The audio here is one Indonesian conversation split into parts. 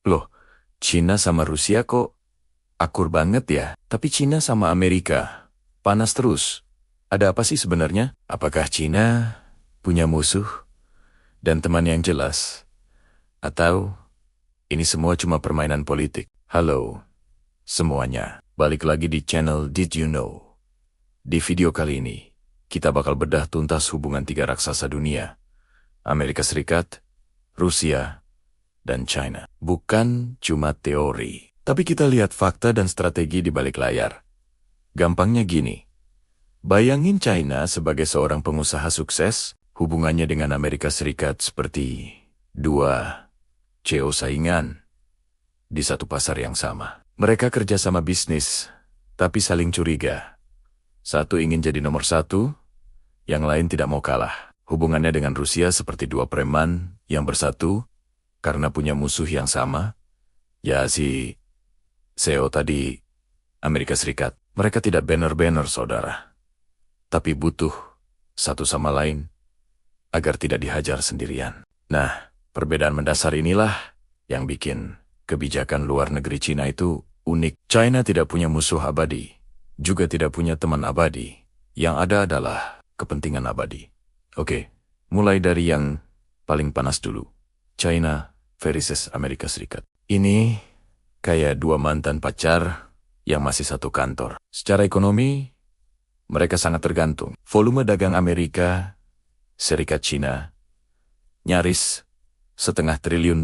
Loh, Cina sama Rusia kok akur banget ya? Tapi Cina sama Amerika panas terus. Ada apa sih sebenarnya? Apakah Cina punya musuh dan teman yang jelas? Atau ini semua cuma permainan politik? Halo semuanya, balik lagi di channel Did You Know? Di video kali ini, kita bakal bedah tuntas hubungan tiga raksasa dunia, Amerika Serikat, Rusia, dan China. Bukan cuma teori, tapi kita lihat fakta dan strategi di balik layar. Gampangnya gini, bayangin China sebagai seorang pengusaha sukses, hubungannya dengan Amerika Serikat seperti dua CEO saingan di satu pasar yang sama. Mereka kerja sama bisnis, tapi saling curiga. Satu ingin jadi nomor satu, yang lain tidak mau kalah. Hubungannya dengan Rusia seperti dua preman yang bersatu karena punya musuh yang sama. Ya si CEO tadi, Amerika Serikat. Mereka tidak banner-banner saudara, tapi butuh satu sama lain agar tidak dihajar sendirian. Nah, perbedaan mendasar inilah yang bikin kebijakan luar negeri Cina itu unik. China tidak punya musuh abadi, juga tidak punya teman abadi. Yang ada adalah kepentingan abadi. Oke, mulai dari yang paling panas dulu. China versus Amerika Serikat. Ini kayak dua mantan pacar yang masih satu kantor. Secara ekonomi, mereka sangat tergantung. Volume dagang Amerika Serikat Cina nyaris $1,5 triliun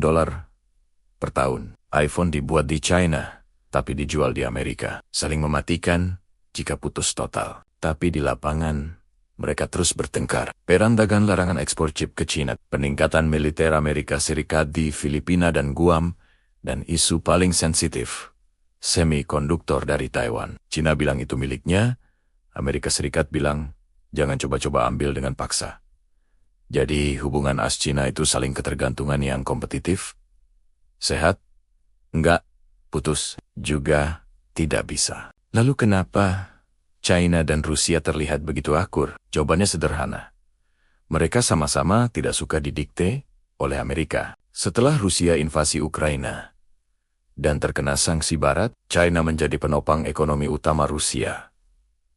per tahun. iPhone dibuat di China, tapi dijual di Amerika. Saling mematikan jika putus total. Tapi di lapangan, mereka terus bertengkar. Perang dagang larangan ekspor chip ke China, peningkatan militer Amerika Serikat di Filipina dan Guam, dan isu paling sensitif, semikonduktor dari Taiwan. China bilang itu miliknya, Amerika Serikat bilang, jangan coba-coba ambil dengan paksa. Jadi hubungan AS-China itu saling ketergantungan yang kompetitif. Sehat? Enggak. Putus? Juga tidak bisa. Lalu kenapa China dan Rusia terlihat begitu akur? Jawabannya sederhana. Mereka sama-sama tidak suka didikte oleh Amerika. Setelah Rusia invasi Ukraina dan terkena sanksi Barat, China menjadi penopang ekonomi utama Rusia.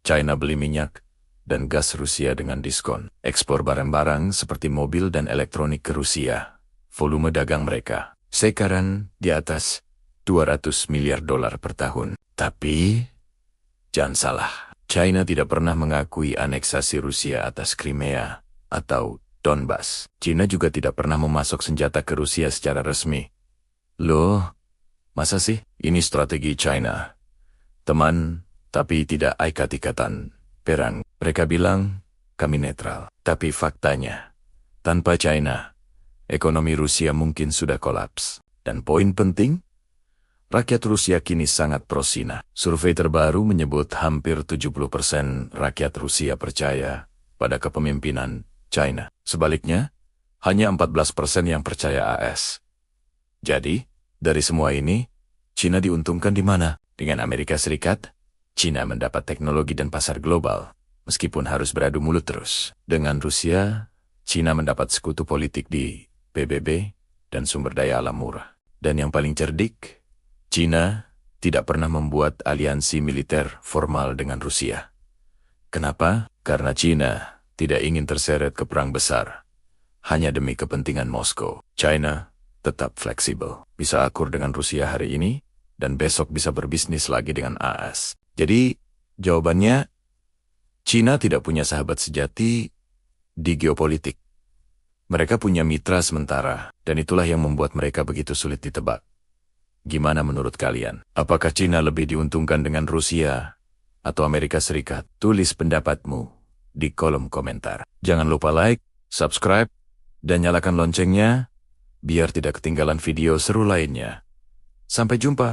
China beli minyak dan gas Rusia dengan diskon. Ekspor barang-barang seperti mobil dan elektronik ke Rusia. Volume dagang mereka sekarang di atas $200 miliar per tahun. Tapi jangan salah, China tidak pernah mengakui aneksasi Rusia atas Crimea atau Donbas. China juga tidak pernah memasok senjata ke Rusia secara resmi. Loh, masa sih? Ini strategi China. Teman, tapi tidak ikat-ikatan perang. Mereka bilang, kami netral. Tapi faktanya, tanpa China, ekonomi Rusia mungkin sudah kolaps. Dan poin penting, rakyat Rusia kini sangat pro-Cina. Survei terbaru menyebut hampir 70% rakyat Rusia percaya pada kepemimpinan China. Sebaliknya, hanya 14% yang percaya AS. Jadi, dari semua ini, China diuntungkan di mana? Dengan Amerika Serikat, China mendapat teknologi dan pasar global, meskipun harus beradu mulut terus. Dengan Rusia, China mendapat sekutu politik di PBB dan sumber daya alam murah. Dan yang paling cerdik, China tidak pernah membuat aliansi militer formal dengan Rusia. Kenapa? Karena China tidak ingin terseret ke perang besar, hanya demi kepentingan Moskow. China tetap fleksibel, bisa akur dengan Rusia hari ini, dan besok bisa berbisnis lagi dengan AS. Jadi, jawabannya, China tidak punya sahabat sejati di geopolitik. Mereka punya mitra sementara, dan itulah yang membuat mereka begitu sulit ditebak. Gimana menurut kalian? Apakah China lebih diuntungkan dengan Rusia atau Amerika Serikat? Tulis pendapatmu di kolom komentar. Jangan lupa like, subscribe, dan nyalakan loncengnya biar tidak ketinggalan video seru lainnya. Sampai jumpa.